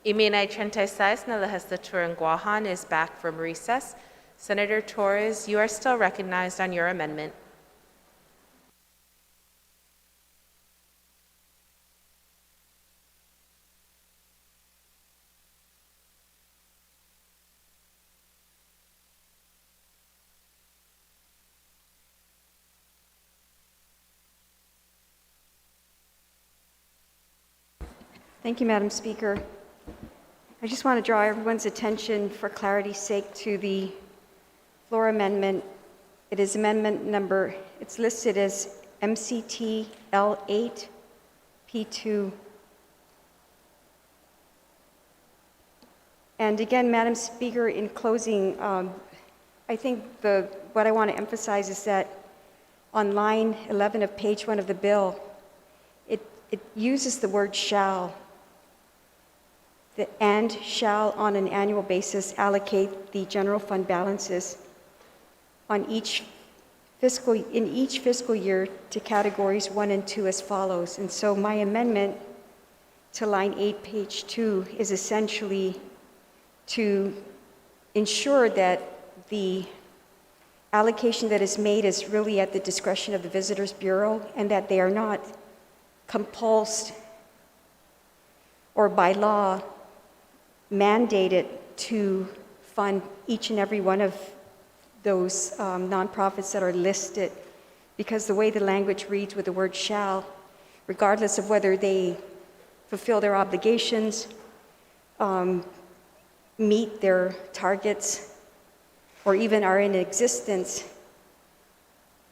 Iminay 36 na legislature in Guam is back from recess. Senator Torres, you are still recognized on your amendment. Thank you, Madam Speaker. I just want to draw everyone's attention, for clarity's sake, to the floor amendment. It is amendment number, it's listed as MCT L8 P2. And again, Madam Speaker, in closing, I think what I want to emphasize is that on line 11 of page 1 of the bill, it uses the word shall. And shall on an annual basis allocate the general fund balances in each fiscal year to categories 1 and 2 as follows. And so my amendment to line 8, page 2 is essentially to ensure that the allocation that is made is really at the discretion of the Visitors Bureau, and that they are not compulsed or by law mandated to fund each and every one of those nonprofits that are listed, because the way the language reads with the word shall, regardless of whether they fulfill their obligations, meet their targets, or even are in existence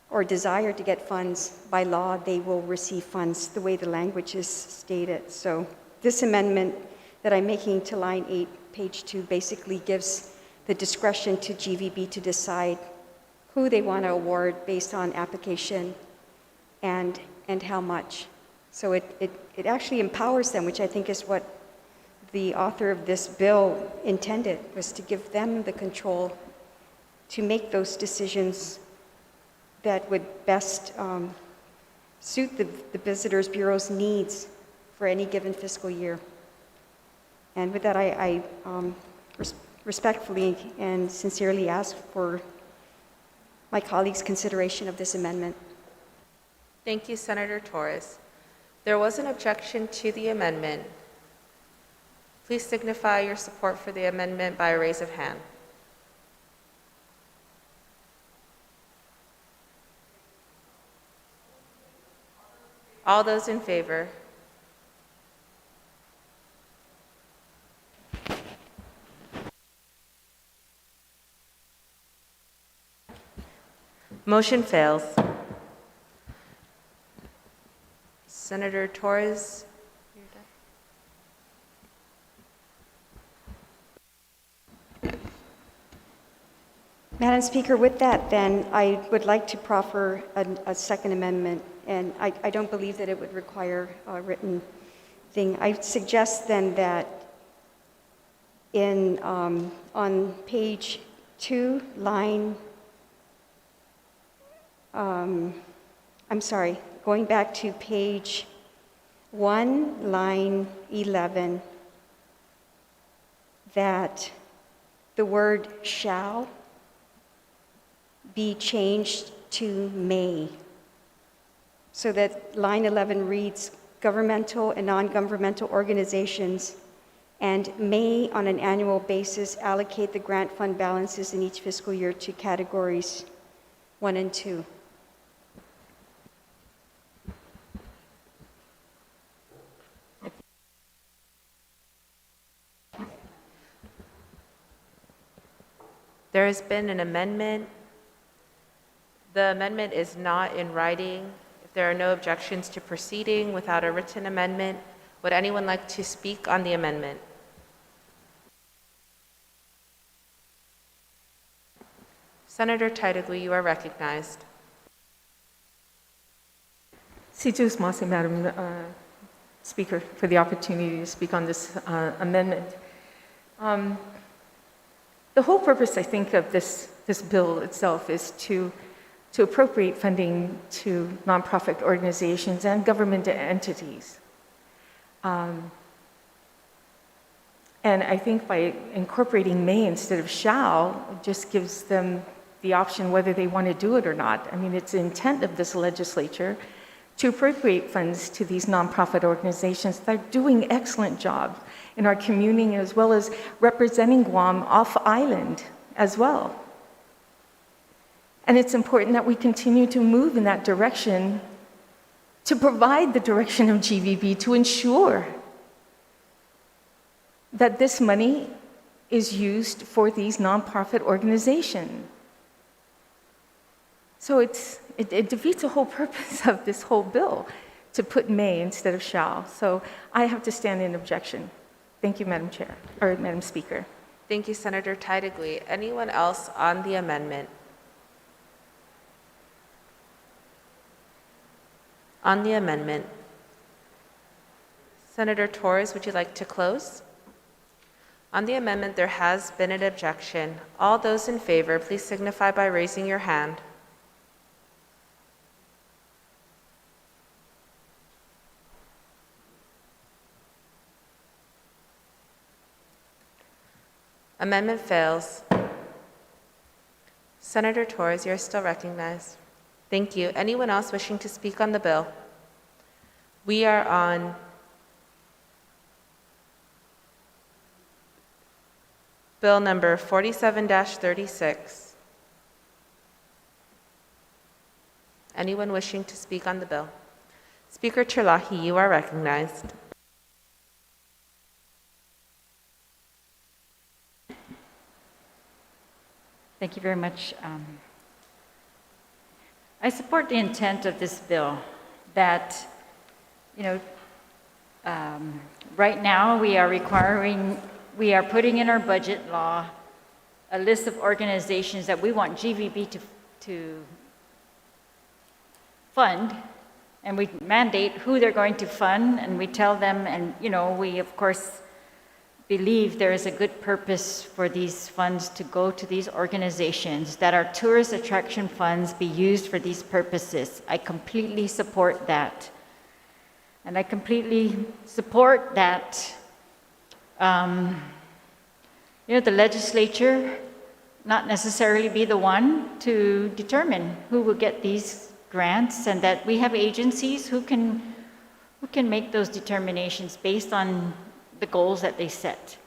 or desire to get funds, by law they will receive funds the way the language is stated. So this amendment that I'm making to line 8, page 2, basically gives the discretion to GVB to decide who they want to award based on application and how much. So it actually empowers them, which I think is what the author of this bill intended, was to give them the control to make those decisions that would best suit the Visitors Bureau's needs for any given fiscal year. And with that, I respectfully and sincerely ask for my colleagues' consideration of this amendment. Thank you, Senator Torres. There was an objection to the amendment. Please signify your support for the amendment by a raise of hand. All those in favor? Motion fails. Senator Torres, you're done. Madam Speaker, with that then, I would like to proffer a second amendment, and I don't believe that it would require a written thing. I suggest then that on page 2, line going back to page 1, line 11, that the word shall be changed to may, so that line 11 reads, governmental and non-governmental organizations and may on an annual basis allocate the grant fund balances in each fiscal year to categories 1 and 2. There has been an amendment. The amendment is not in writing. If there are no objections to proceeding without a written amendment, would anyone like to speak on the amendment? Senator Titlegy, you are recognized. Madam Speaker, for the opportunity to speak on this amendment. The whole purpose, I think, of this bill itself is to appropriate funding to nonprofit organizations and government entities. And I think by incorporating may instead of shall, it just gives them the option whether they want to do it or not. I mean, it's the intent of this legislature to appropriate funds to these nonprofit organizations that are doing excellent job in our community, as well as representing Guam off island as well. And it's important that we continue to move in that direction to provide the direction of GVB to ensure that this money is used for these nonprofit organizations. So it defeats the whole purpose of this whole bill to put may instead of shall. So I have to stand in objection. Thank you, Madam Chair, or Madam Speaker. Thank you, Senator Titlegy. Anyone else on the amendment? On the amendment, Senator Torres, would you like to close? On the amendment, there has been an objection. All those in favor, please signify by raising your hand. Amendment fails. Senator Torres, you're still recognized. Thank you. Anyone else wishing to speak on the bill? We are on Bill number 47-36. Anyone wishing to speak on the bill? Speaker Trilahi, you are recognized. Thank you very much. I support the intent of this bill that, right now we are putting in our budget law a list of organizations that we want GVB to fund, and we mandate who they're going to fund, and we tell them, and we of course believe there is a good purpose for these funds to go to these organizations, that our tourist attraction funds be used for these purposes. I completely support that. And I completely support that, the legislature not necessarily be the one to determine who will get these grants, and that we have agencies who can make those determinations based on the goals that they set.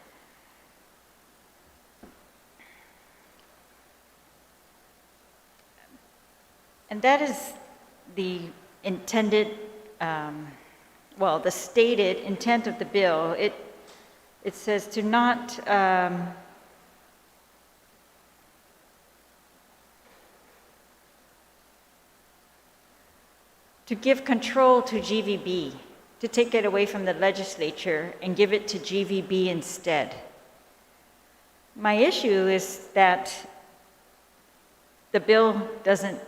And that is the intended, the stated intent of the bill. It says to not to give control to GVB, to take it away from the legislature and give it to GVB instead. My issue is that the bill doesn't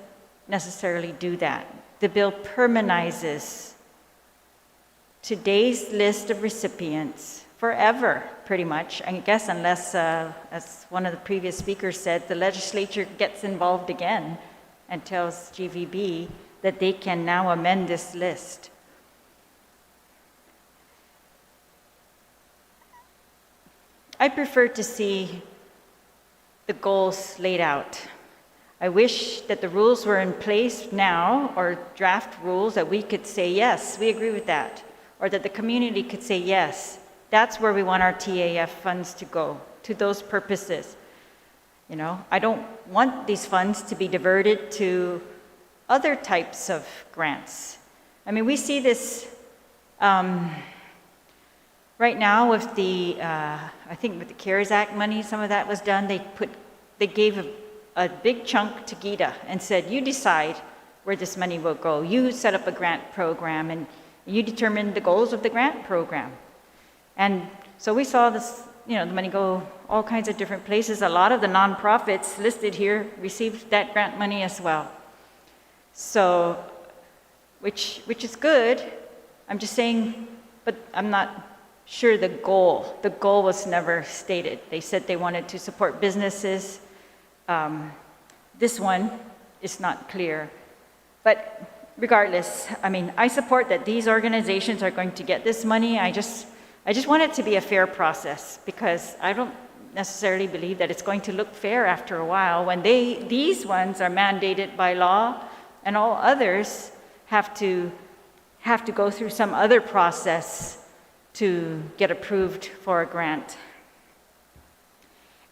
necessarily do that. The bill permanizes today's list of recipients forever, pretty much, I guess, unless, as one of the previous speakers said, the legislature gets involved again and tells GVB that they can now amend this list. I prefer to see the goals laid out. I wish that the rules were in place now, or draft rules that we could say, yes, we agree with that, or that the community could say, yes, that's where we want our TAF funds to go, to those purposes. I don't want these funds to be diverted to other types of grants. I mean, we see this right now with the, I think with the CARES Act money, some of that was done. They gave a big chunk to GITA and said, you decide where this money will go. You set up a grant program and you determine the goals of the grant program. And so we saw this, the money go all kinds of different places. A lot of the nonprofits listed here received that grant money as well. So, which is good. I'm just saying, but I'm not sure the goal was never stated. They said they wanted to support businesses. This one is not clear. But regardless, I mean, I support that these organizations are going to get this money. I just I just want it to be a fair process, because I don't necessarily believe that it's going to look fair after a while when these ones are mandated by law and all others have to go through some other process to get approved for a grant.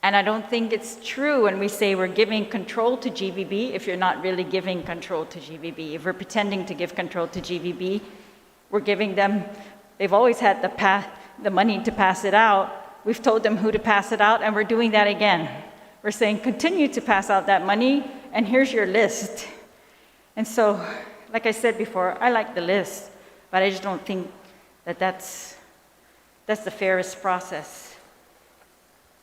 And I don't think it's true when we say we're giving control to GVB if you're not really giving control to GVB. If we're pretending to give control to GVB, we're giving them, they've always had the money to pass it out. We've told them who to pass it out, and we're doing that again. We're saying, continue to pass out that money, and here's your list. And so, like I said before, I like the list, but I just don't think that that's the fairest process.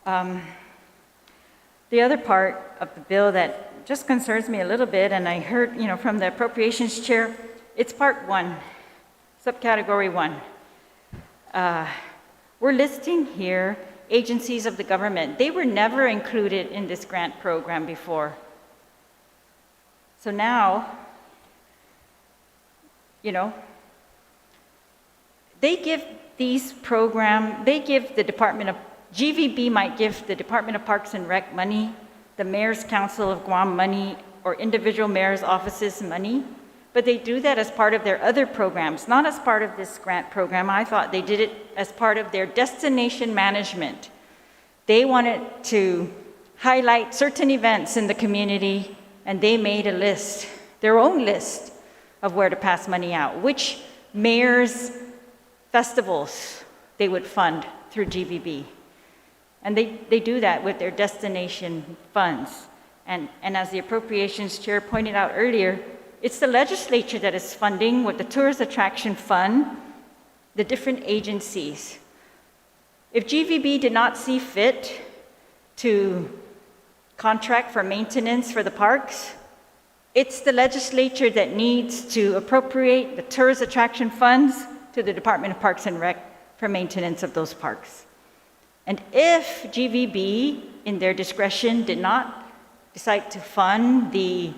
The other part of the bill that just concerns me a little bit, and I heard, from the appropriations chair, it's part 1, subcategory 1. We're listing here agencies of the government. They were never included in this grant program before. So now, they give the Department of, GVB might give the Department of Parks and Rec money, the Mayor's Council of Guam money, or individual mayor's offices money, but they do that as part of their other programs, not as part of this grant program. I thought they did it as part of their destination management. They wanted to highlight certain events in the community, and they made a list, their own list, of where to pass money out, which mayor's festivals they would fund through GVB. And they do that with their destination funds. And as the appropriations chair pointed out earlier, it's the legislature that is funding, with the Tourist Attraction Fund, the different agencies. If GVB did not see fit to contract for maintenance for the parks, it's the legislature that needs to appropriate the Tourist Attraction Funds to the Department of Parks and Rec for maintenance of those parks. And if GVB, in their discretion, did not decide to fund the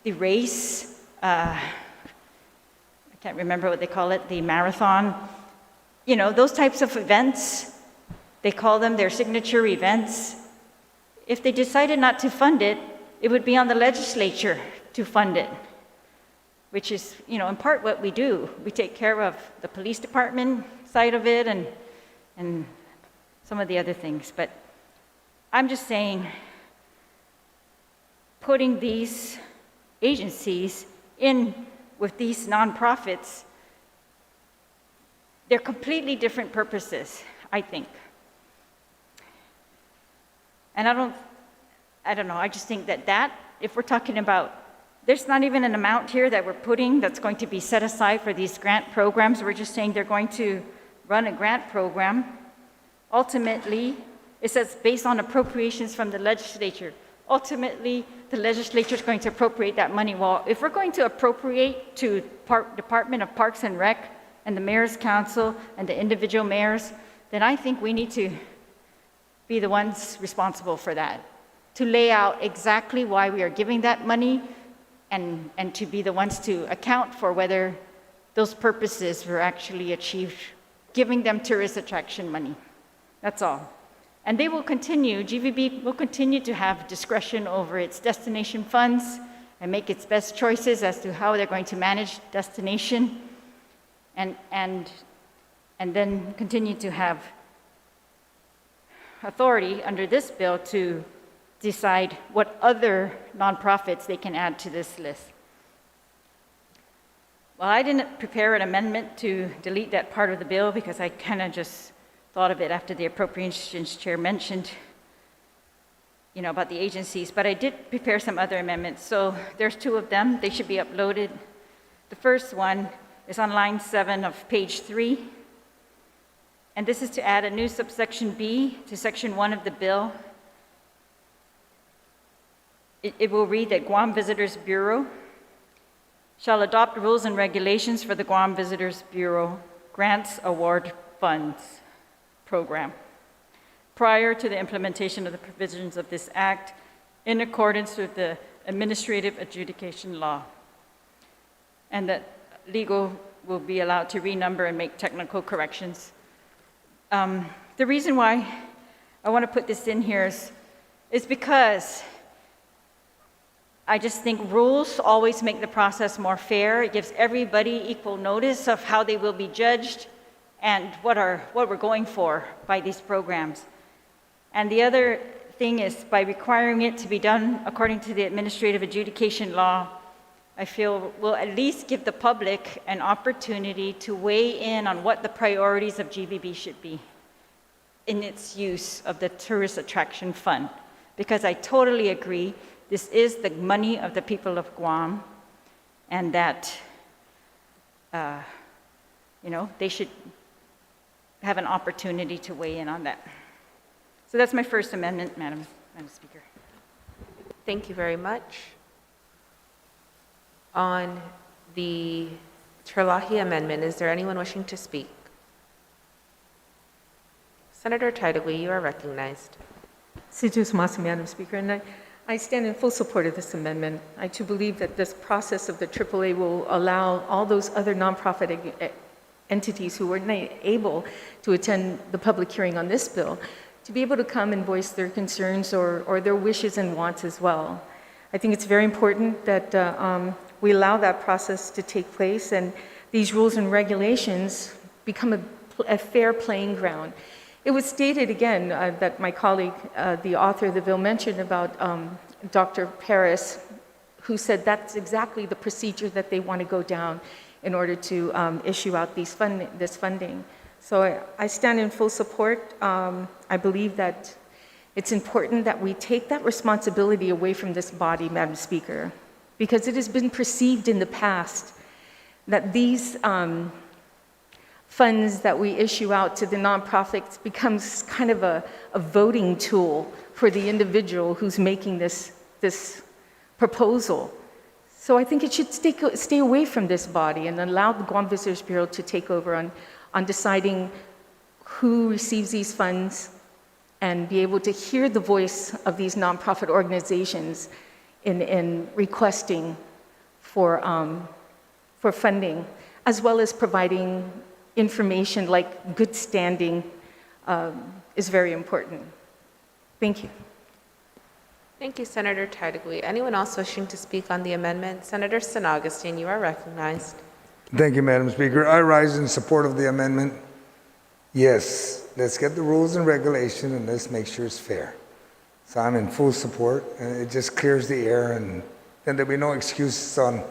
race, I can't remember what they call it, the marathon, those types of events, they call them their signature events. If they decided not to fund it, it would be on the legislature to fund it, which is, in part what we do. We take care of the police department side of it and some of the other things. But I'm just saying, putting these agencies in with these nonprofits, they're completely different purposes, I think. And I don't know, I just think that if we're talking about, there's not even an amount here that we're putting that's going to be set aside for these grant programs. We're just saying they're going to run a grant program. Ultimately, it says based on appropriations from the legislature. Ultimately, the legislature is going to appropriate that money. Well, if we're going to appropriate to Department of Parks and Rec and the Mayor's Council and the individual mayors, then I think we need to be the ones responsible for that, to lay out exactly why we are giving that money and to be the ones to account for whether those purposes were actually achieved, giving them tourist attraction money. That's all. And they will continue, GVB will continue to have discretion over its destination funds and make its best choices as to how they're going to manage destination, and then continue to have authority under this bill to decide what other nonprofits they can add to this list. Well, I didn't prepare an amendment to delete that part of the bill because I kind of just thought of it after the appropriations chair mentioned, about the agencies, but I did prepare some other amendments. So there's 2 of them. They should be uploaded. The first one is on line 7 of page 3. And this is to add a new subsection B to section 1 of the bill. It will read that Guam Visitors Bureau shall adopt rules and regulations for the Guam Visitors Bureau Grants Award Funds program prior to the implementation of the provisions of this act in accordance with the administrative adjudication law, and that legal will be allowed to renumber and make technical corrections. The reason why I want to put this in here is because I just think rules always make the process more fair. It gives everybody equal notice of how they will be judged and what we're going for by these programs. And the other thing is, by requiring it to be done according to the administrative adjudication law, I feel will at least give the public an opportunity to weigh in on what the priorities of GBB should be in its use of the Tourist Attraction Fund. Because I totally agree, this is the money of the people of Guam, and that, they should have an opportunity to weigh in on that. So that's my first amendment, Madam Speaker. Thank you very much. On the Trilahi Amendment, is there anyone wishing to speak? Senator Titlewy, you are recognized. Sijus Masa, Madam Speaker, and I stand in full support of this amendment. I too believe that this process of the AAA will allow all those other nonprofit entities who were not able to attend the public hearing on this bill to be able to come and voice their concerns or their wishes and wants as well. I think it's very important that we allow that process to take place and these rules and regulations become a fair playing ground. It was stated again that my colleague, the author of the bill, mentioned about Dr. Paris, who said that's exactly the procedure that they want to go down in order to issue out this funding. So I stand in full support. I believe that it's important that we take that responsibility away from this body, Madam Speaker, because it has been perceived in the past that these funds that we issue out to the nonprofits becomes kind of a voting tool for the individual who's making this proposal. So I think it should stay away from this body and allow the Guam Visitors Bureau to take over on deciding who receives these funds and be able to hear the voice of these nonprofit organizations in requesting for funding, as well as providing information like good standing is very important. Thank you. Thank you, Senator Titlewy. Anyone else wishing to speak on the amendment? Senator San Augustine, you are recognized. Thank you, Madam Speaker. I rise in support of the amendment. Yes, let's get the rules and regulation and let's make sure it's fair. So I'm in full support, and it just clears the air, and then there'll be no excuses on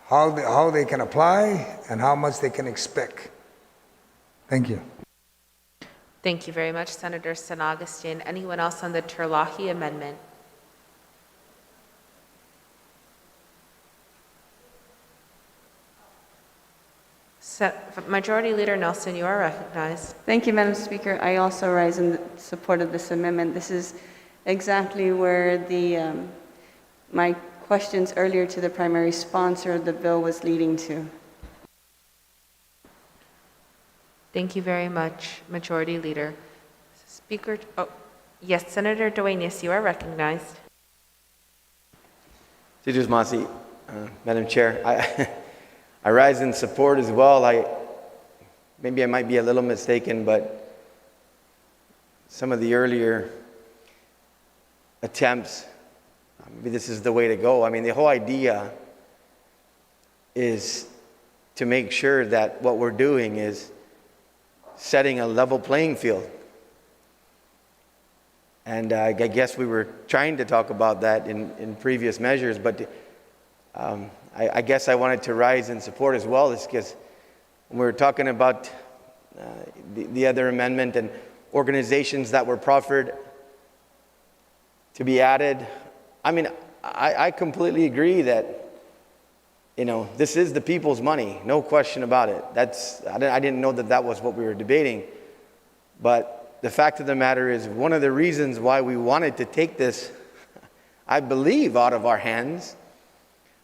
how they can apply and how much they can expect. Thank you. Thank you very much, Senator San Augustine. Anyone else on the Trilahi Amendment? Majority Leader Nelson, you are recognized. Thank you, Madam Speaker. I also rise in support of this amendment. This is exactly where my questions earlier to the primary sponsor of the bill was leading to. Thank you very much, Majority Leader. Speaker, yes, Senator Duenas, you are recognized. Sijus Masi, Madam Chair, I rise in support as well. Maybe I might be a little mistaken, but some of the earlier attempts, maybe this is the way to go. I mean, the whole idea is to make sure that what we're doing is setting a level playing field. And I guess we were trying to talk about that in previous measures, but I guess I wanted to rise in support as well, is because when we were talking about the other amendment and organizations that were proffered to be added, I mean, I completely agree that, this is the people's money, no question about it. I didn't know that was what we were debating. But the fact of the matter is, one of the reasons why we wanted to take this, I believe, out of our hands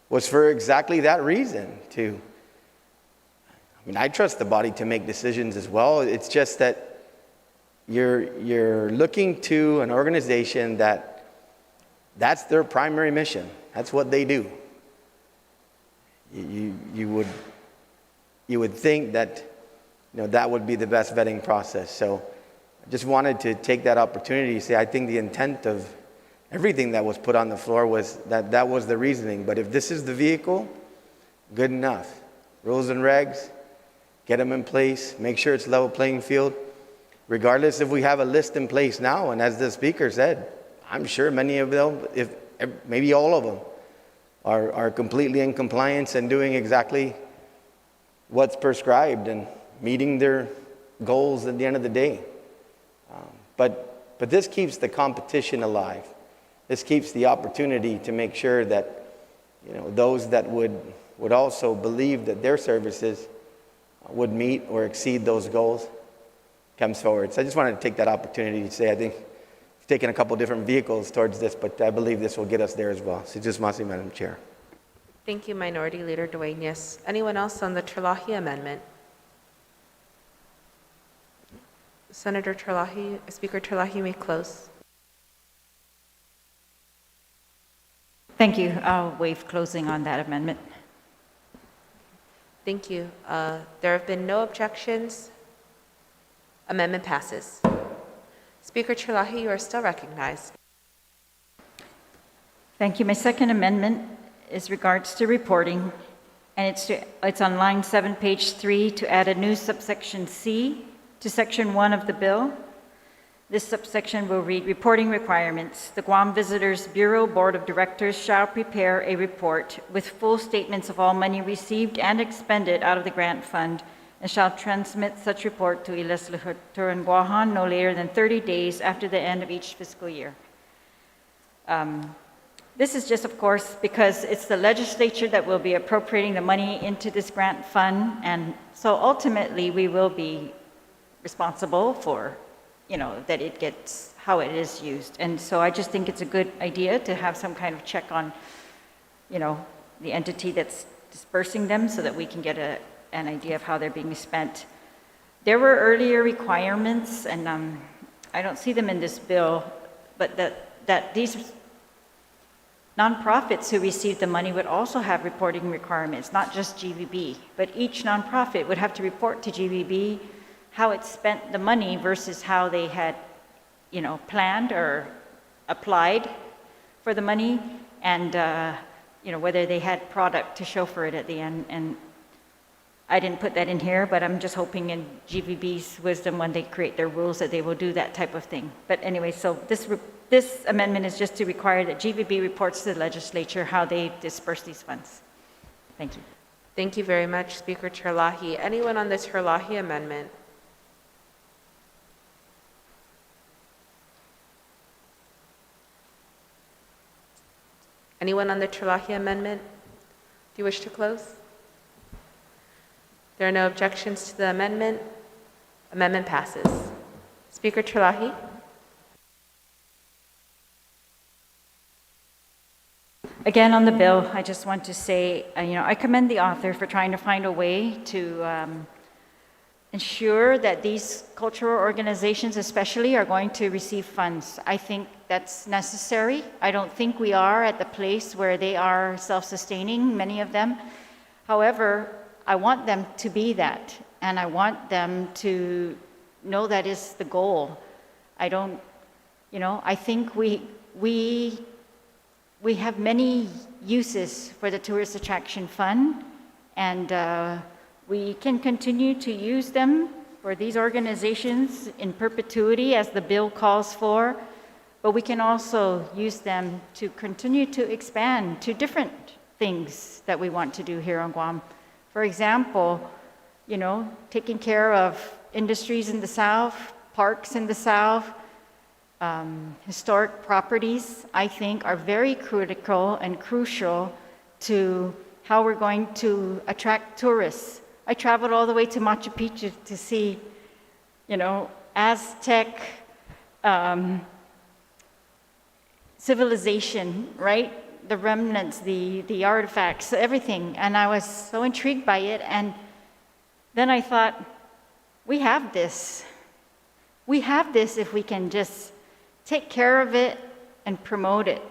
was for exactly that reason. I trust the body to make decisions as well. It's just that you're looking to an organization that's their primary mission. That's what they do. You would think that that would be the best vetting process. So I just wanted to take that opportunity to say I think the intent of everything that was put on the floor was that was the reasoning. But if this is the vehicle, good enough. Rules and regs, get them in place, make sure it's level playing field. Regardless if we have a list in place now, and as the speaker said, I'm sure many of them, if maybe all of them, are completely in compliance and doing exactly what's prescribed and meeting their goals at the end of the day. But this keeps the competition alive. This keeps the opportunity to make sure that those that would also believe that their services would meet or exceed those goals comes forward. So I just wanted to take that opportunity to say I think we've taken a couple different vehicles towards this, but I believe this will get us there as well. So just Masi, Madam Chair. Thank you, Minority Leader Dueñas. Anyone else on the Trilahi Amendment? Senator Trilahi, Speaker Trilahi may close. Thank you. I'll waive closing on that amendment. Thank you. There have been no objections. Amendment passes. Speaker Trilahi, you are still recognized. Thank you. My second amendment is regards to reporting, and it's on line 7, page 3, to add a new subsection C to section 1 of the bill. This subsection will read, reporting requirements. The Guam Visitors Bureau Board of Directors shall prepare a report with full statements of all money received and expended out of the grant fund, and shall transmit such report to El Legislature in Guam no later than 30 days after the end of each fiscal year. This is just, of course, because it's the legislature that will be appropriating the money into this grant fund, and so ultimately we will be responsible for, that it gets how it is used. And so I just think it's a good idea to have some kind of check on, the entity that's dispersing them so that we can get an idea of how they're being spent. There were earlier requirements, and I don't see them in this bill, but that these nonprofits who received the money would also have reporting requirements, not just GVB, but each nonprofit would have to report to GVB how it spent the money versus how they had, planned or applied for the money, and whether they had product to show for it at the end. And I didn't put that in here, but I'm just hoping in GVB's wisdom when they create their rules that they will do that type of thing. But anyway, so this amendment is just to require that GVB reports to the legislature how they disperse these funds. Thank you. Thank you very much, Speaker Trilahi. Anyone on the Trilahi Amendment? Anyone on the Trilahi Amendment? Do you wish to close? There are no objections to the amendment. Amendment passes. Speaker Trilahi? Again, on the bill, I just want to say, I commend the author for trying to find a way to ensure that these cultural organizations especially are going to receive funds. I think that's necessary. I don't think we are at the place where they are self-sustaining, many of them. However, I want them to be that, and I want them to know that is the goal. I don't, I think we have many uses for the Tourist Attraction Fund, and we can continue to use them for these organizations in perpetuity as the bill calls for, but we can also use them to continue to expand to different things that we want to do here on Guam. For example, taking care of industries in the South, parks in the South, historic properties, I think, are very critical and crucial to how we're going to attract tourists. I traveled all the way to Machu Picchu to see, Aztec civilization, right? The remnants, the artifacts, everything. And I was so intrigued by it. And then I thought, we have this. We have this if we can just take care of it and promote it.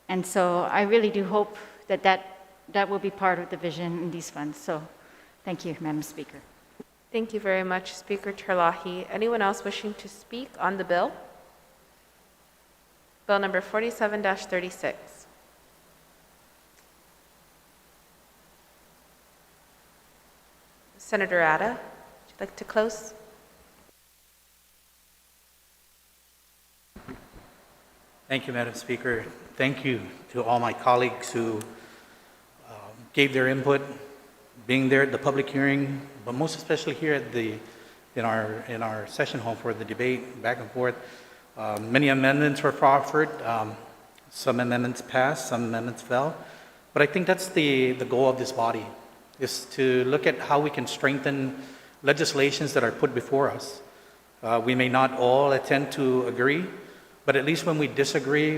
And so I really do hope that will be part of the vision in these funds. So thank you, Madam Speaker. Thank you very much, Speaker Trilahi. Anyone else wishing to speak on the bill? Bill number 47-36. Senator Ada, would you like to close? Thank you, Madam Speaker. Thank you to all my colleagues who gave their input, being there at the public hearing, but most especially here at in our session hall for the debate back and forth. Many amendments were offered. Some amendments passed, some amendments fell. But I think that's the goal of this body, is to look at how we can strengthen legislations that are put before us. We may not all attend to agree, but at least when we disagree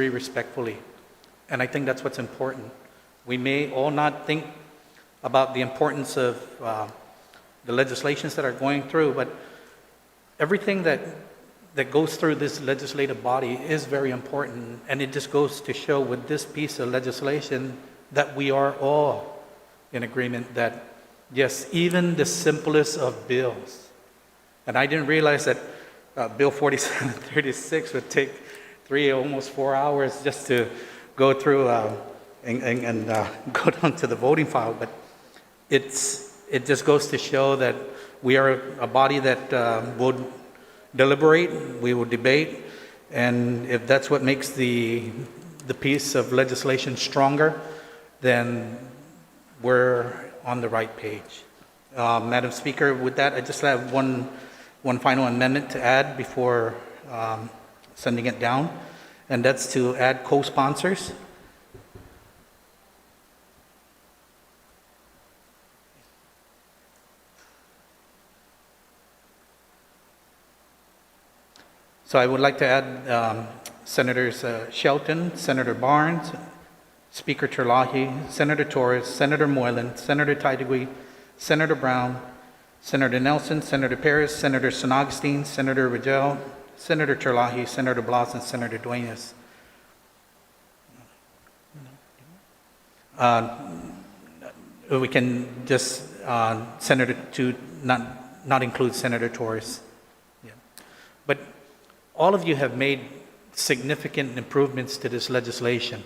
respectfully. And I think that's what's important. We may all not think about the importance of the legislations that are going through, but everything that goes through this legislative body is very important. And it just goes to show with this piece of legislation that we are all in agreement that, yes, even the simplest of bills, and I didn't realize that Bill 4736 would take almost 4 hours just to go through and go down to the voting file, but it just goes to show that we are a body that will deliberate, we will debate, and if that's what makes the piece of legislation stronger, then we're on the right page. Madam Speaker, with that, I just have one final amendment to add before sending it down, and that's to add co-sponsors. So I would like to add Senators Shelton, Senator Barnes, Speaker Trilahi, Senator Torres, Senator Moylan, Senator Taitigui, Senator Brown, Senator Nelson, Senator Perez, Senator San Augustine, Senator Rigel, Senator Trilahi, Senator Blas, and Senator Duenas. We can just Senator to not include Senator Torres. Yeah. But all of you have made significant improvements to this legislation.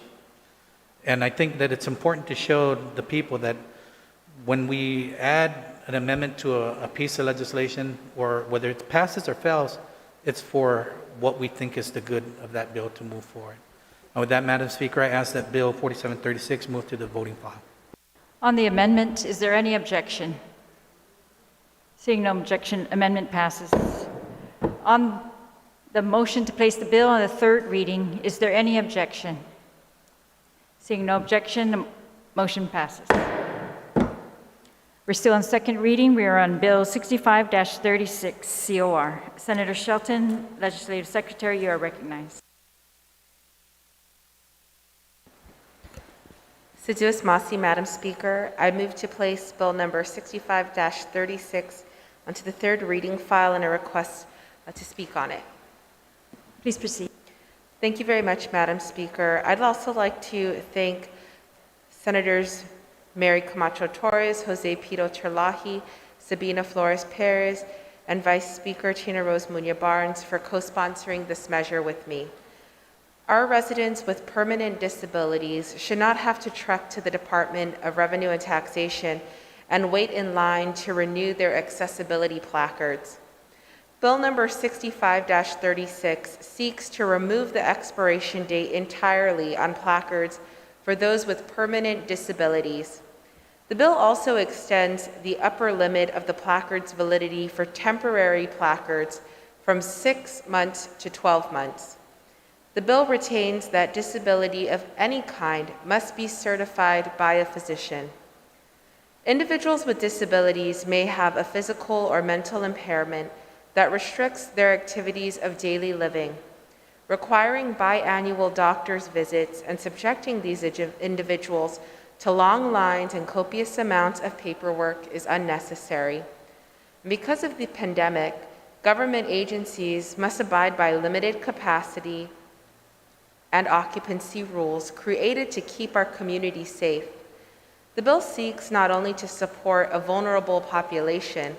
And I think that it's important to show the people that when we add an amendment to a piece of legislation, or whether it passes or fails, it's for what we think is the good of that bill to move forward. And with that, Madam Speaker, I ask that Bill 4736 move to the voting file. On the amendment, is there any objection? Seeing no objection, amendment passes. On the motion to place the bill on the third reading, is there any objection? Seeing no objection, the motion passes. We're still on second reading. We are on Bill 65-36, COR. Senator Shelton, Legislative Secretary, you are recognized. Seduis Masi, Madam Speaker, I move to place Bill number 65-36 onto the third reading file and a request to speak on it. Please proceed. Thank you very much, Madam Speaker. I'd also like to thank Senators Mary Camacho Torres, Jose Pito Trilahi, Sabina Flores Perez, and Vice Speaker Tina Rose Muñoz Barnes for co-sponsoring this measure with me. Our residents with permanent disabilities should not have to trek to the Department of Revenue and Taxation and wait in line to renew their accessibility placards. Bill number 65-36 seeks to remove the expiration date entirely on placards for those with permanent disabilities. The bill also extends the upper limit of the placard's validity for temporary placards from 6 months to 12 months. The bill retains that disability of any kind must be certified by a physician. Individuals with disabilities may have a physical or mental impairment that restricts their activities of daily living. Requiring biannual doctor's visits and subjecting these individuals to long lines and copious amounts of paperwork is unnecessary. Because of the pandemic, government agencies must abide by limited capacity and occupancy rules created to keep our community safe. The bill seeks not only to support a vulnerable population,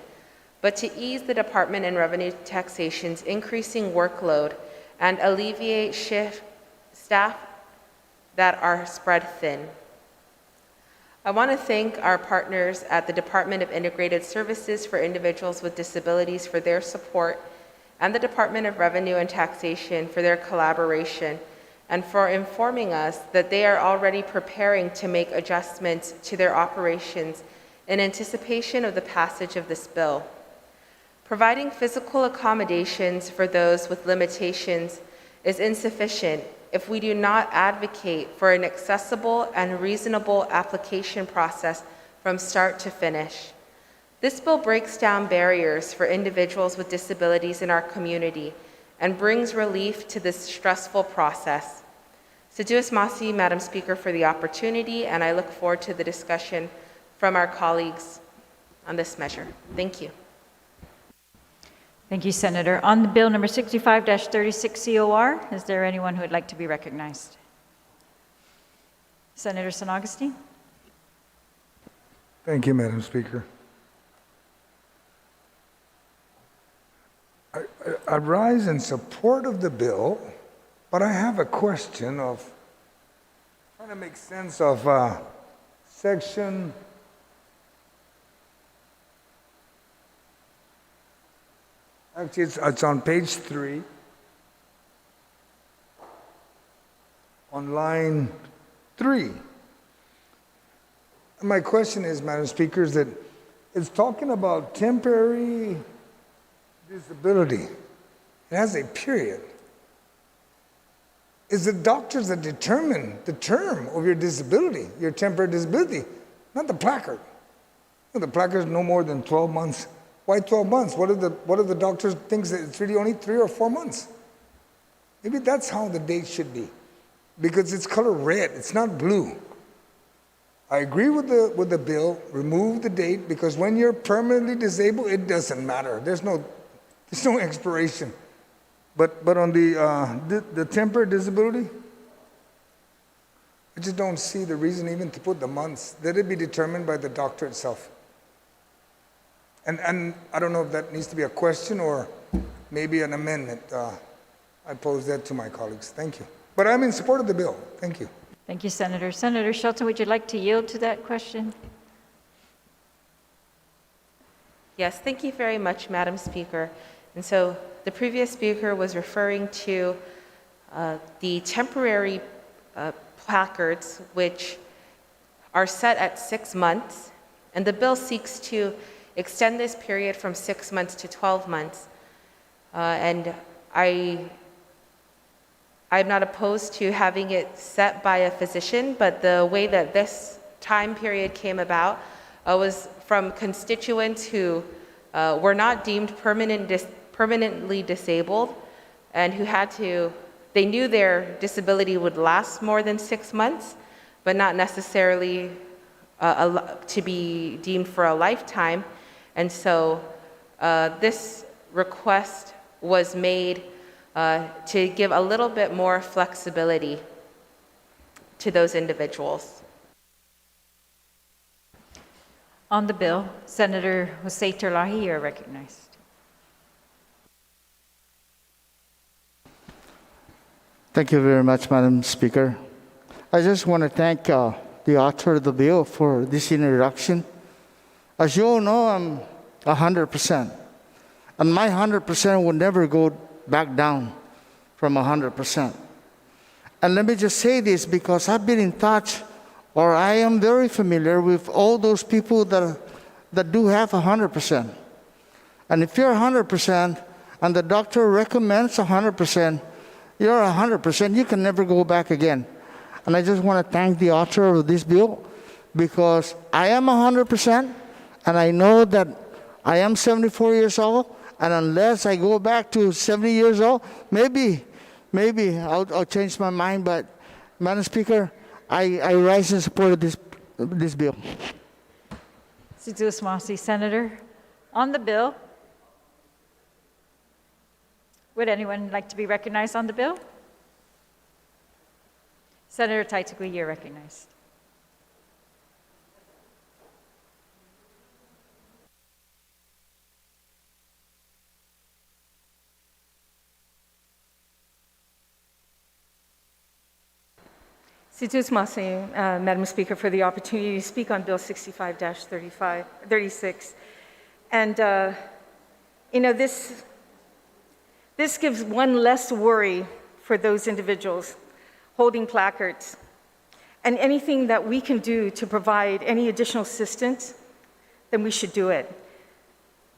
but to ease the Department in Revenue Taxation's increasing workload and alleviate staff that are spread thin. I want to thank our partners at the Department of Integrated Services for Individuals with Disabilities for their support, and the Department of Revenue and Taxation for their collaboration, and for informing us that they are already preparing to make adjustments to their operations in anticipation of the passage of this bill. Providing physical accommodations for those with limitations is insufficient if we do not advocate for an accessible and reasonable application process from start to finish. This bill breaks down barriers for individuals with disabilities in our community and brings relief to this stressful process. Siduos Masi, Madam Speaker, for the opportunity, and I look forward to the discussion from our colleagues on this measure. Thank you. Thank you, Senator. On the bill number 65-36 COR, is there anyone who would like to be recognized? Senator San Agustin? Thank you, Madam Speaker. I rise in support of the bill, but I have a question of trying to make sense of section Actually, it's on page 3, on line 3. And my question is, Madam Speaker, is that it's talking about temporary disability. It has a period. It's the doctors that determine the term of your disability, your temporary disability, not the placard. The placard is no more than 12 months. Why 12 months? What if the doctor thinks that it's really only 3 or 4 months? Maybe that's how the date should be, because it's color red, it's not blue. I agree with the bill, remove the date, because when you're permanently disabled, it doesn't matter. There's no expiration. But on the temporary disability, I just don't see the reason even to put the months. Let it be determined by the doctor itself. And I don't know if that needs to be a question or maybe an amendment. I pose that to my colleagues. Thank you. But I'm in support of the bill. Thank you. Thank you, Senator. Senator Shelton, would you like to yield to that question? Yes, thank you very much, Madam Speaker. And so the previous speaker was referring to the temporary placards, which are set at 6 months, and the bill seeks to extend this period from 6 months to 12 months. And I'm not opposed to having it set by a physician, but the way that this time period came about was from constituents who were not deemed permanently disabled and who they knew their disability would last more than 6 months, but not necessarily to be deemed for a lifetime. And so this request was made to give a little bit more flexibility to those individuals. On the bill, Senator Jose Trilahi, you are recognized. Thank you very much, Madam Speaker. I just want to thank the author of the bill for this introduction. As you all know, I'm 100%. And my 100% will never go back down from 100%. And let me just say this, because I've been in touch, or I am very familiar with all those people that do have 100%. And if you're 100% and the doctor recommends 100%, you're 100%, you can never go back again. And I just want to thank the author of this bill, because I am 100%, and I know that I am 74 years old, and unless I go back to 70 years old, maybe I'll change my mind. But, Madam Speaker, I rise in support of this bill. Siduos Masi, Senator. On the bill, would anyone like to be recognized on the bill? Senator Taitakui, you're recognized. Situs Masi, Madam Speaker, for the opportunity to speak on Bill 65-36. And, this gives one less worry for those individuals holding placards. And anything that we can do to provide any additional assistance, then we should do it.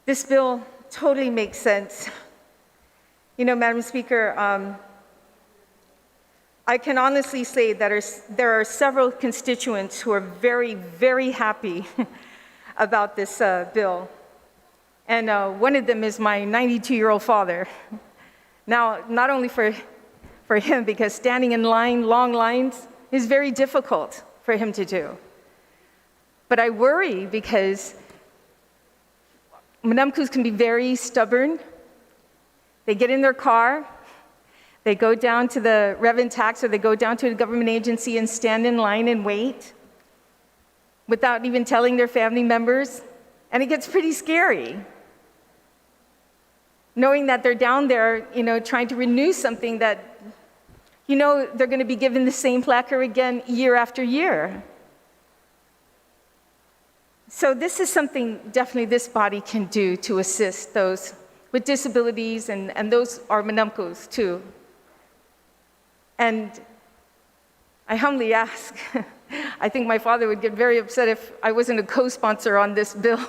This bill totally makes sense. Madam Speaker, I can honestly say that there are several constituents who are very, very happy about this bill. And one of them is my 92-year-old father. Now, not only for him, because standing in line, long lines, is very difficult for him to do. But I worry because Manamkus can be very stubborn. They get in their car, they go down to the revenue tax, or they go down to a government agency and stand in line and wait without even telling their family members. And it gets pretty scary, knowing that they're down there, trying to renew something that, they're going to be given the same placard again year after year. So this is something definitely this body can do to assist those with disabilities, and those are Manamkus too. And I humbly ask, I think my father would get very upset if I wasn't a co-sponsor on this bill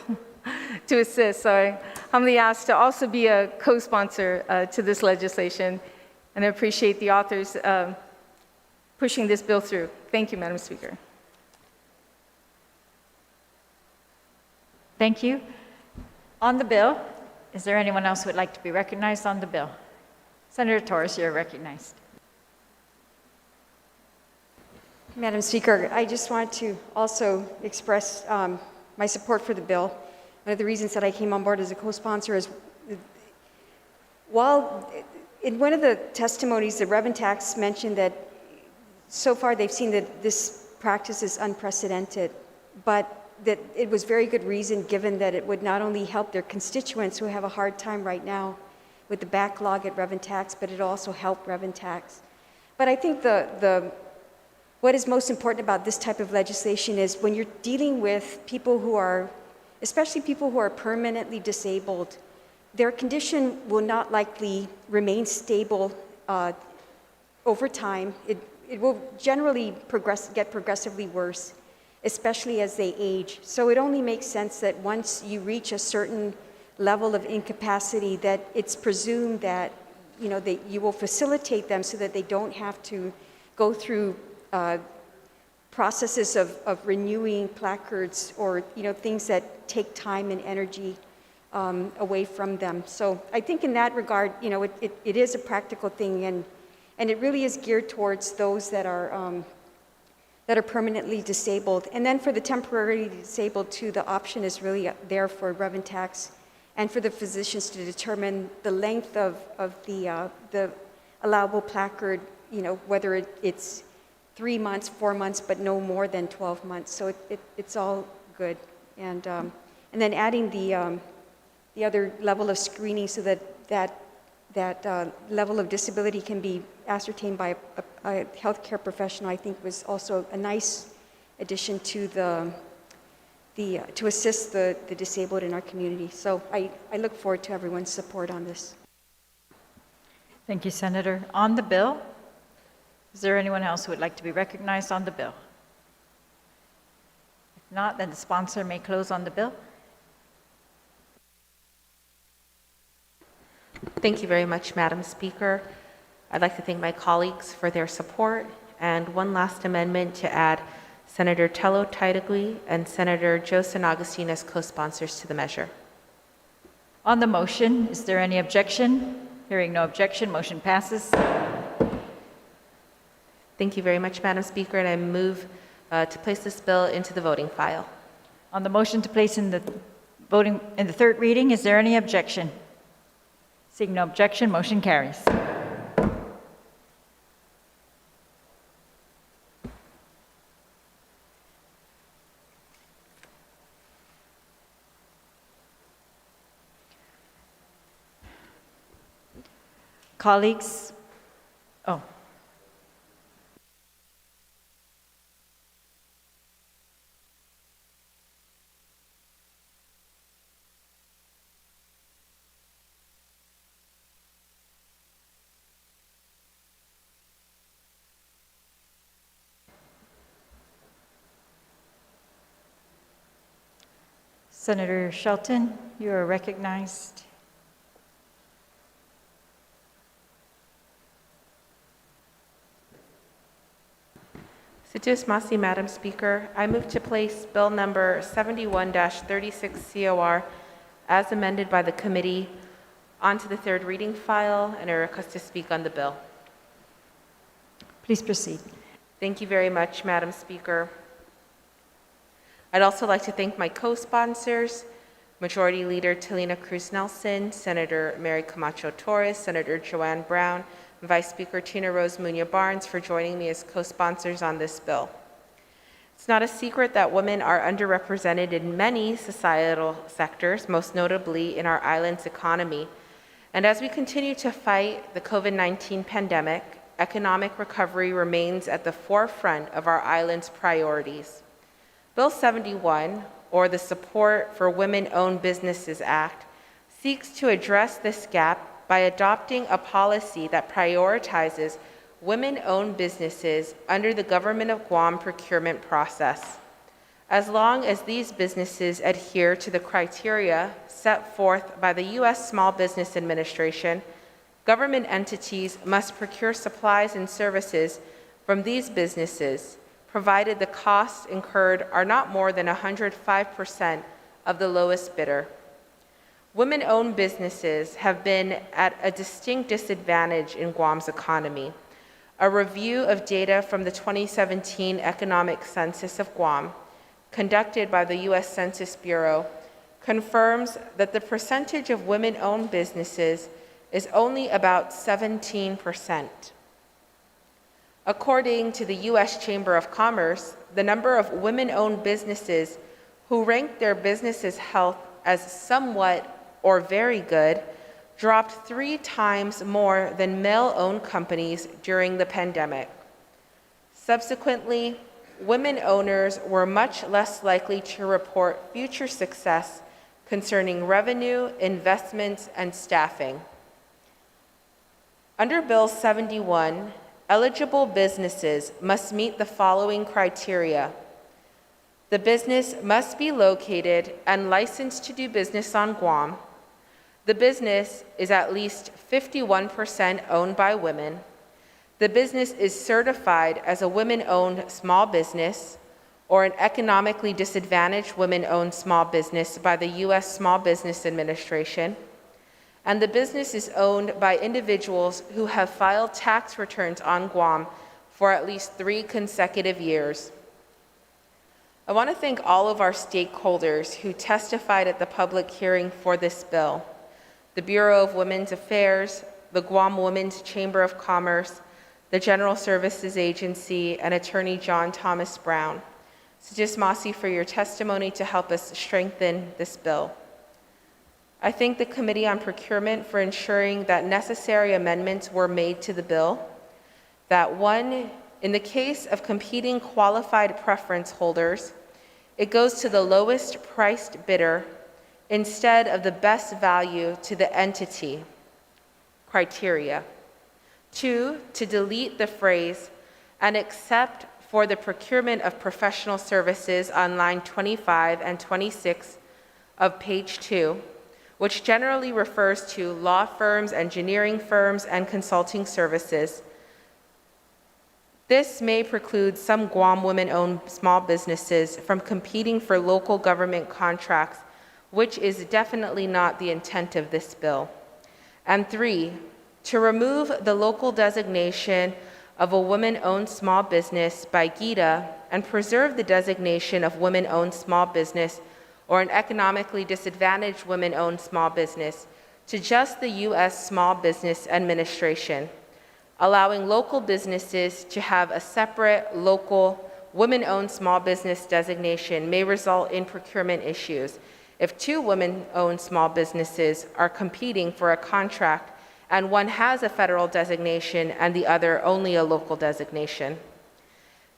to assist. So I humbly ask to also be a co-sponsor to this legislation, and I appreciate the authors pushing this bill through. Thank you, Madam Speaker. Thank you. On the bill, is there anyone else who would like to be recognized on the bill? Senator Torres, you're recognized. Madam Speaker, I just want to also express my support for the bill. One of the reasons that I came on board as a co-sponsor is, while in one of the testimonies, the revenue tax mentioned that so far they've seen that this practice is unprecedented, but that it was very good reason, given that it would not only help their constituents who have a hard time right now with the backlog at revenue tax, but it also helped revenue tax. But I think what is most important about this type of legislation is when you're dealing with people who are, especially people who are permanently disabled, their condition will not likely remain stable over time. It will generally get progressively worse, especially as they age. So it only makes sense that once you reach a certain level of incapacity, that it's presumed that that you will facilitate them so that they don't have to go through processes of renewing placards or things that take time and energy away from them. So I think in that regard, it is a practical thing, and it really is geared towards those that are permanently disabled. And then for the temporarily disabled too, the option is really there for revenue tax and for the physicians to determine the length of the allowable placard, whether it's 3 months, 4 months, but no more than 12 months. So it's all good. And then adding the other level of screening so that level of disability can be ascertained by a healthcare professional, I think was also a nice addition to to assist the disabled in our community. So I look forward to everyone's support on this. Thank you, Senator. On the bill, is there anyone else who would like to be recognized on the bill? If not, then the sponsor may close on the bill. Thank you very much, Madam Speaker. I'd like to thank my colleagues for their support, and one last amendment to add Senator Tello Taitagui and Senator Josan Agustin as co-sponsors to the measure. On the motion, is there any objection? Hearing no objection, motion passes. Thank you very much, Madam Speaker, and I move to place this bill into the voting file. On the motion to place in the third reading, is there any objection? Seeing no objection, motion carries. Colleagues, Senator Shelton, you are recognized. Sittis Masi, Madam Speaker, I move to place Bill number 71-36 COR as amended by the committee onto the third reading file and a request to speak on the bill. Please proceed. Thank you very much, Madam Speaker. I'd also like to thank my co-sponsors, Majority Leader Talina Cruz Nelson, Senator Mary Camacho Torres, Senator Joanne Brown, and Vice Speaker Tina Rose Munoz Barnes for joining me as co-sponsors on this bill. It's not a secret that women are underrepresented in many societal sectors, most notably in our island's economy. And as we continue to fight the COVID-19 pandemic, economic recovery remains at the forefront of our island's priorities. Bill 71, or the Support for Women-Owned Businesses Act, seeks to address this gap by adopting a policy that prioritizes women-owned businesses under the Government of Guam procurement process. As long as these businesses adhere to the criteria set forth by the U.S. Small Business Administration, government entities must procure supplies and services from these businesses, provided the costs incurred are not more than 105% of the lowest bidder. Women-owned businesses have been at a distinct disadvantage in Guam's economy. A review of data from the 2017 Economic Census of Guam, conducted by the U.S. Census Bureau, confirms that the percentage of women-owned businesses is only about 17%. According to the U.S. Chamber of Commerce, the number of women-owned businesses who rank their business's health as somewhat or very good dropped 3 times more than male-owned companies during the pandemic. Subsequently, women owners were much less likely to report future success concerning revenue, investments, and staffing. Under Bill 71, eligible businesses must meet the following criteria. The business must be located and licensed to do business on Guam. The business is at least 51% owned by women. The business is certified as a women-owned small business or an economically disadvantaged women-owned small business by the U.S. Small Business Administration. And the business is owned by individuals who have filed tax returns on Guam for at least 3 consecutive years. I want to thank all of our stakeholders who testified at the public hearing for this bill: the Bureau of Women's Affairs, the Guam Women's Chamber of Commerce, the General Services Agency, and Attorney John Thomas Brown. Sittis Masi for your testimony to help us strengthen this bill. I thank the Committee on Procurement for ensuring that necessary amendments were made to the bill. That 1, in the case of competing qualified preference holders, it goes to the lowest priced bidder instead of the best value to the entity criteria. 2, to delete the phrase, and except for the procurement of professional services on line 25 and 26 of page 2, which generally refers to law firms, engineering firms, and consulting services. This may preclude some Guam women-owned small businesses from competing for local government contracts, which is definitely not the intent of this bill. And 3, to remove the local designation of a women-owned small business by GIDA and preserve the designation of women-owned small business or an economically disadvantaged women-owned small business to just the U.S. Small Business Administration. Allowing local businesses to have a separate local women-owned small business designation may result in procurement issues if 2 women-owned small businesses are competing for a contract and one has a federal designation and the other only a local designation.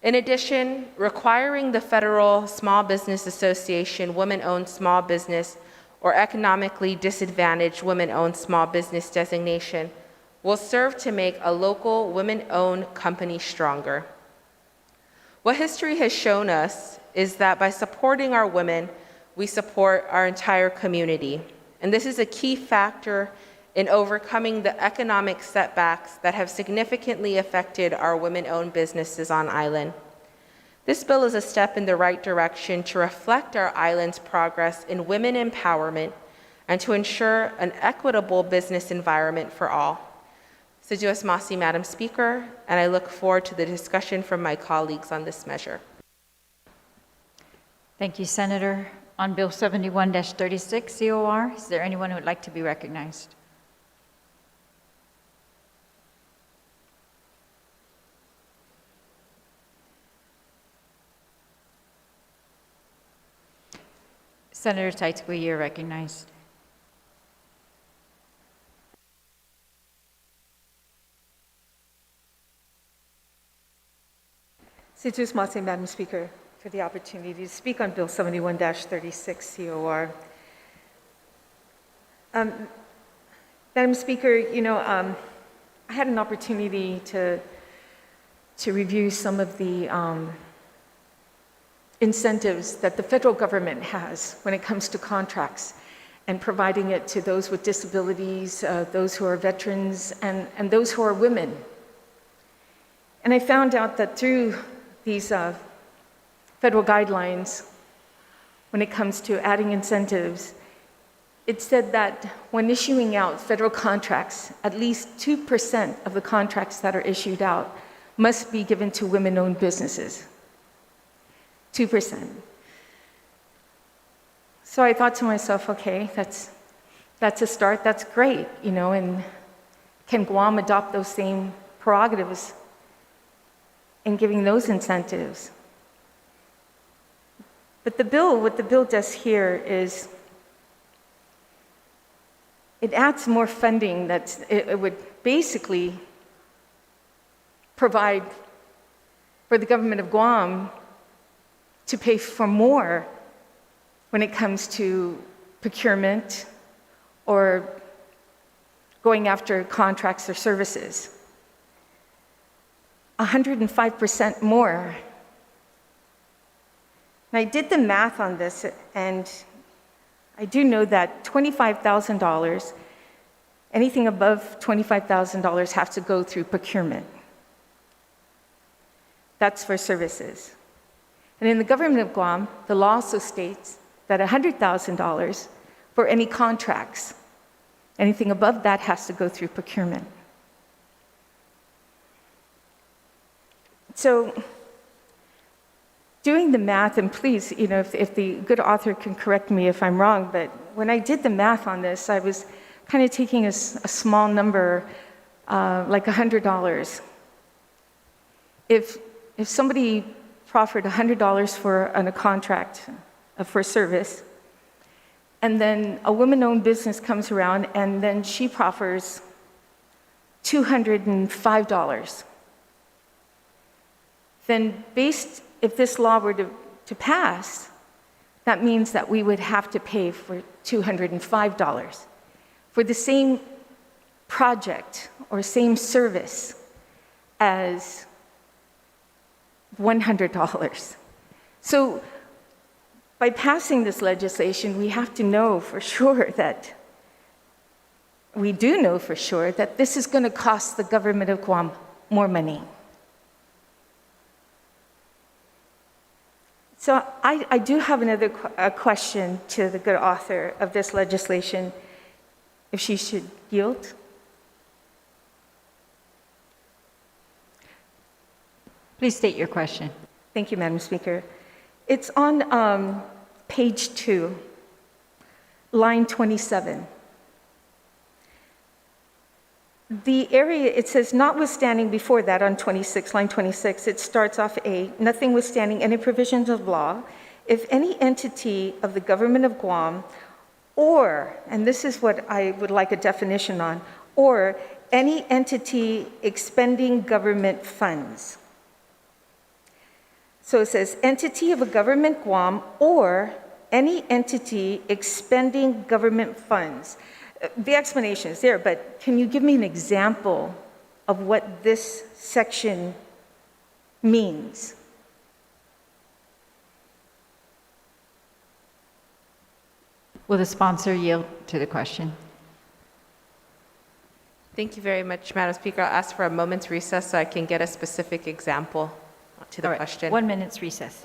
In addition, requiring the Federal Small Business Association women-owned small business or economically disadvantaged women-owned small business designation will serve to make a local women-owned company stronger. What history has shown us is that by supporting our women, we support our entire community. And this is a key factor in overcoming the economic setbacks that have significantly affected our women-owned businesses on island. This bill is a step in the right direction to reflect our island's progress in women empowerment and to ensure an equitable business environment for all. Sijuas Masi, Madam Speaker, and I look forward to the discussion from my colleagues on this measure. Thank you, Senator. On Bill 71-36 COR, is there anyone who would like to be recognized? Senator Taitzkui, you're recognized. Sijuas Mase, Madam Speaker, for the opportunity to speak on Bill 71-36 COR. Madam Speaker, I had an opportunity to review some of the incentives that the federal government has when it comes to contracts and providing it to those with disabilities, those who are veterans, and those who are women. And I found out that through these federal guidelines, when it comes to adding incentives, it said that when issuing out federal contracts, at least 2% of the contracts that are issued out must be given to women-owned businesses. 2%. So I thought to myself, okay, that's a start, that's great, and can Guam adopt those same prerogatives in giving those incentives? But what the bill does here is it adds more funding it would basically provide for the government of Guam to pay for more when it comes to procurement or going after contracts or services. 105% more. And I did the math on this, and I do know that $25,000, anything above $25,000 has to go through procurement. That's for services. And in the government of Guam, the law also states that $100,000 for any contracts, anything above that has to go through procurement. So doing the math, and please, if the good author can correct me if I'm wrong, but when I did the math on this, I was kind of taking a small number, like $100. If somebody proffered $100 for a contract for service, and then a woman-owned business comes around and then she proffers $205, then if this law were to pass, that means that we would have to pay for $205 for the same project or same service as $100. So by passing this legislation, we have to know for sure that this is going to cost the government of Guam more money. So I do have another question to the good author of this legislation, if she should yield. Please state your question. Thank you, Madam Speaker. It's on page 2, line 27. The area, it says, notwithstanding before that on 26, line 26, it starts off notwithstanding any provisions of law, if any entity of the government of Guam, or, and this is what I would like a definition on, or any entity expending government funds. So it says, entity of a government Guam, or any entity expending government funds. The explanation is there, but can you give me an example of what this section means? Will the sponsor yield to the question? Thank you very much, Madam Speaker. I'll ask for a moment's recess so I can get a specific example to the All right, question. 1 minute's recess.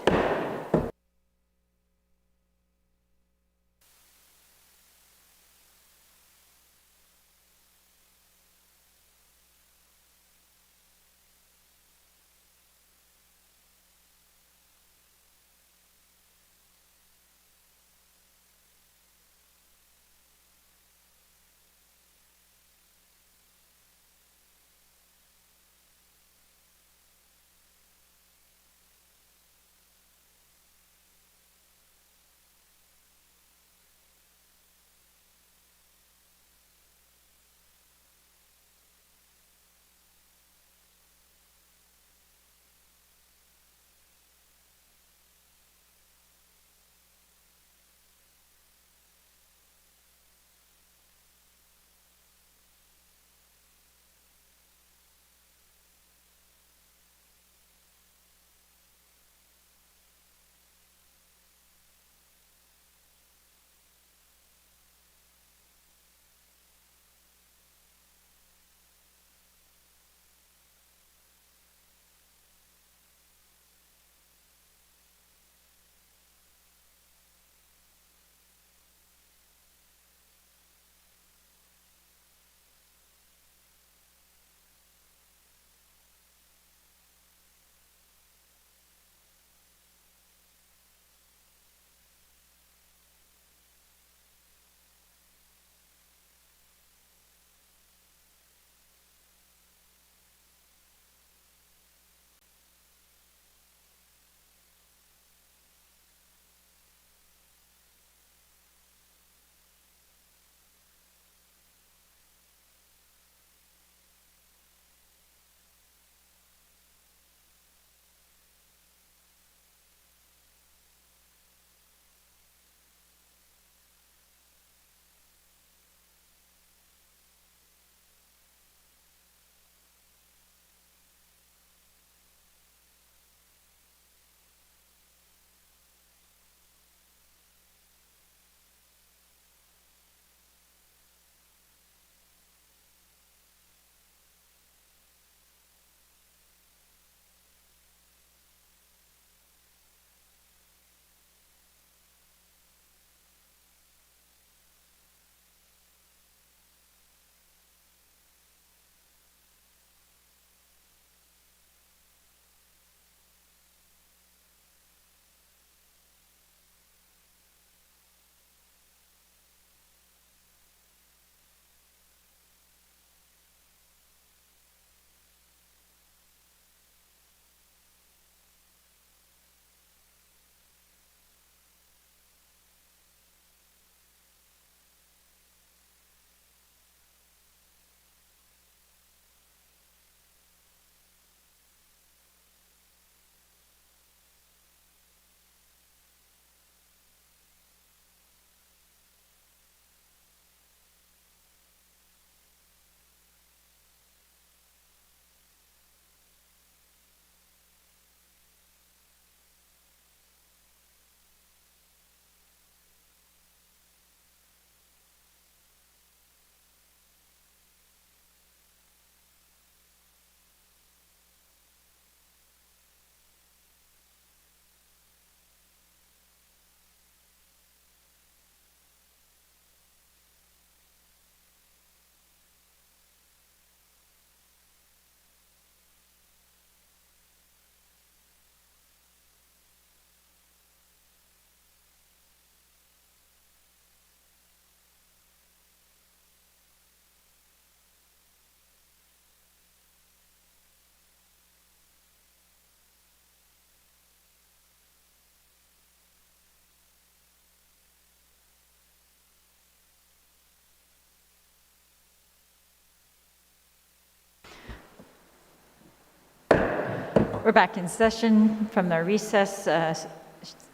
We're back in session from the recess.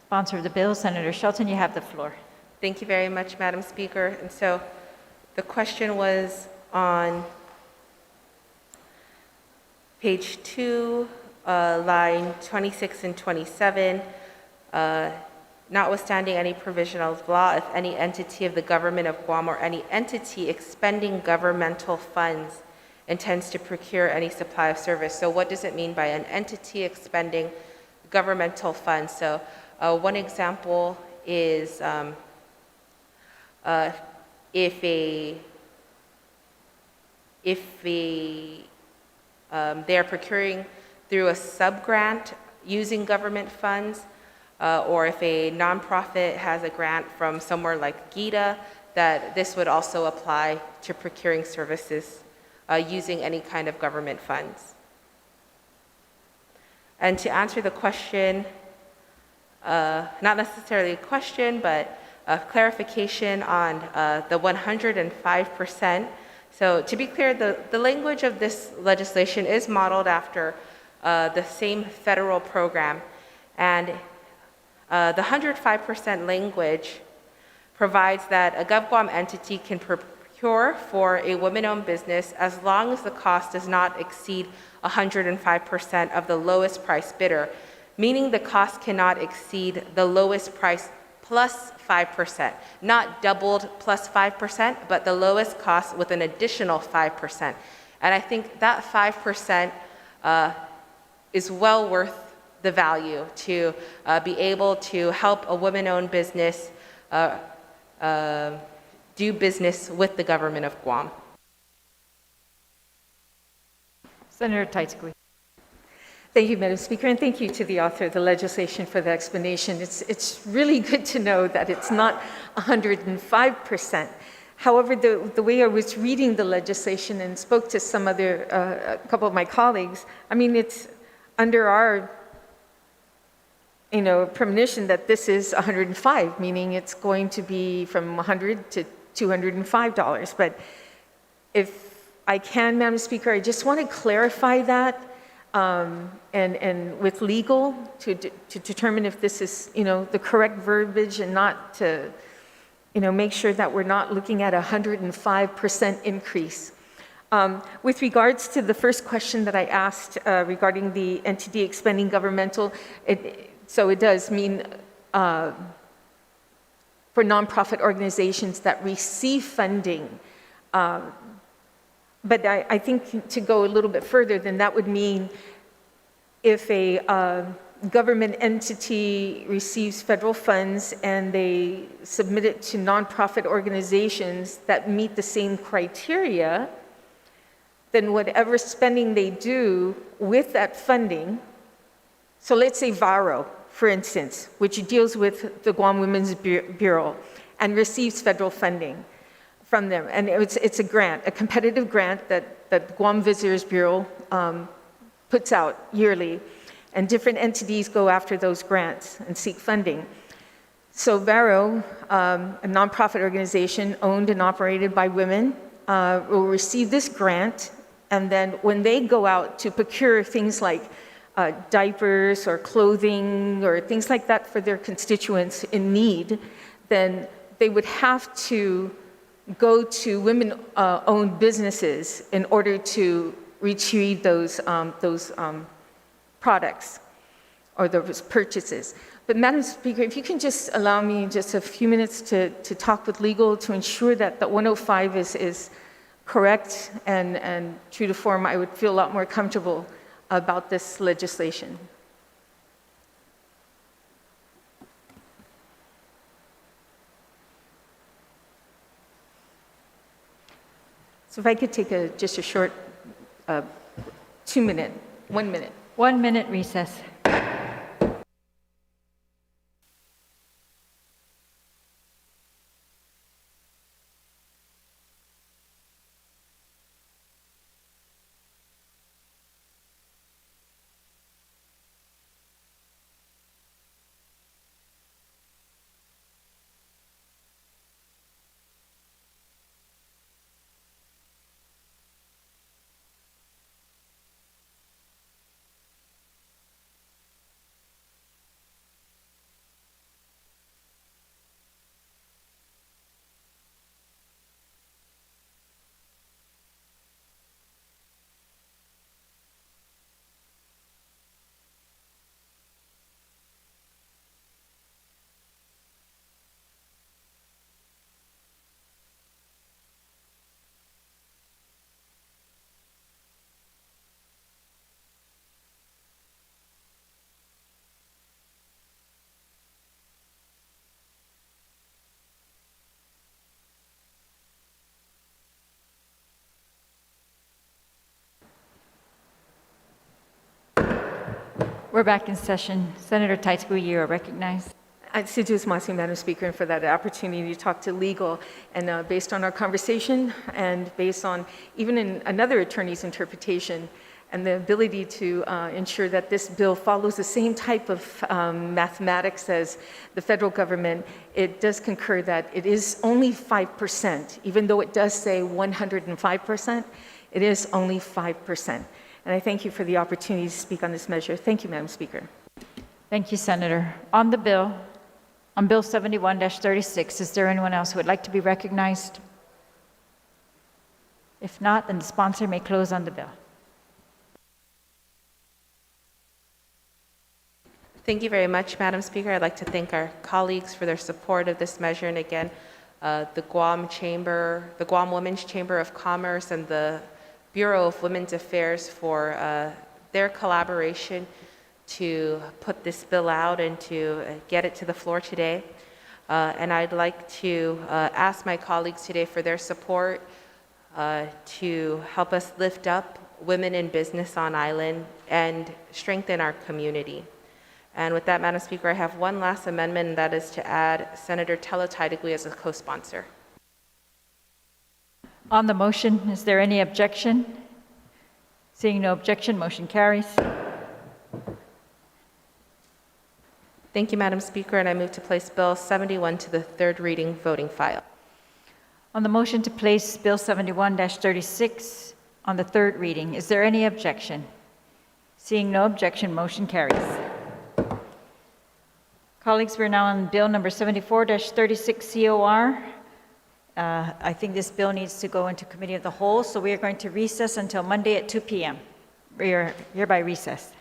Sponsor of the bill, Senator Shelton, you have the floor. Thank you very much, Madam Speaker. And so the question was on page 2, line 26 and 27. notwithstanding any provision of law, if any entity of the government of Guam or any entity expending governmental funds intends to procure any supply of service. So what does it mean by an entity expending governmental funds? So one example is if they are procuring through a sub-grant using government funds, or if a nonprofit has a grant from somewhere like GITA, that this would also apply to procuring services using any kind of government funds. And to answer the question, not necessarily a question, but a clarification on the 105%. So to be clear, the language of this legislation is modeled after the same federal program. And the 105% language provides that a GovGuam entity can procure for a women-owned business as long as the cost does not exceed 105% of the lowest price bidder, meaning the cost cannot exceed the lowest price plus 5%, not doubled plus 5%, but the lowest cost with an additional 5%. And I think that 5% is well worth the value to be able to help a women-owned business do business with the government of Guam. Senator Teichgui. Thank you, Madam Speaker, and thank you to the author of the legislation for the explanation. It's really good to know that it's not 105%. However, the way I was reading the legislation and spoke to some other, a couple of my colleagues, I mean, it's under our, premonition that this is 105, meaning it's going to be from $100 to $205. But if I can, Madam Speaker, I just want to clarify that. And with legal to determine if this is, the correct verbiage and not to, make sure that we're not looking at a 105% increase. With regards to the first question that I asked regarding the entity expending governmental, so it does mean for nonprofit organizations that receive funding. But I think to go a little bit further, then that would mean if a government entity receives federal funds and they submit it to nonprofit organizations that meet the same criteria, then whatever spending they do with that funding, so let's say VARO, for instance, which deals with the Guam Women's Bureau and receives federal funding from them. And it's a grant, a competitive grant that Guam Visitors Bureau puts out yearly. And different entities go after those grants and seek funding. So VARO, a nonprofit organization owned and operated by women, will receive this grant. And then when they go out to procure things like diapers or clothing or things like that for their constituents in need, then they would have to go to women-owned businesses in order to retrieve those products or those purchases. But Madam Speaker, if you can just allow me just a few minutes to talk with legal to ensure that the 105 is correct and true to form, I would feel a lot more comfortable about this legislation. So if I could take just a short 1 minute. 1 minute recess. We're back in session. Senator Taitzku, you are recognized. Sidus Masi, Madam Speaker, and for that opportunity to talk to legal. And based on our conversation and based on even in another attorney's interpretation and the ability to ensure that this bill follows the same type of mathematics as the federal government, it does concur that it is only 5%, even though it does say 105%, it is only 5%. And I thank you for the opportunity to speak on this measure. Thank you, Madam Speaker. Thank you, Senator. On the bill, on Bill 71-36, is there anyone else who would like to be recognized? If not, then the sponsor may close on the bill. Thank you very much, Madam Speaker. I'd like to thank our colleagues for their support of this measure, and again, the Guam Women's Chamber of Commerce and the Bureau of Women's Affairs for their collaboration to put this bill out and to get it to the floor today. And I'd like to ask my colleagues today for their support to help us lift up women in business on island and strengthen our community. And with that, Madam Speaker, I have one last amendment, and that is to add Senator Taitagui as a co-sponsor. On the motion, is there any objection? Seeing no objection, motion carries. Thank you, Madam Speaker, and I move to place Bill 71 to the third reading voting file. On the motion to place Bill 71-36 on the third reading, is there any objection? Seeing no objection, motion carries. Colleagues, we're now on Bill number 74-36 COR. I think this bill needs to go into Committee of the Whole, so we are going to recess until Monday at 2 p.m. We are hereby recessed.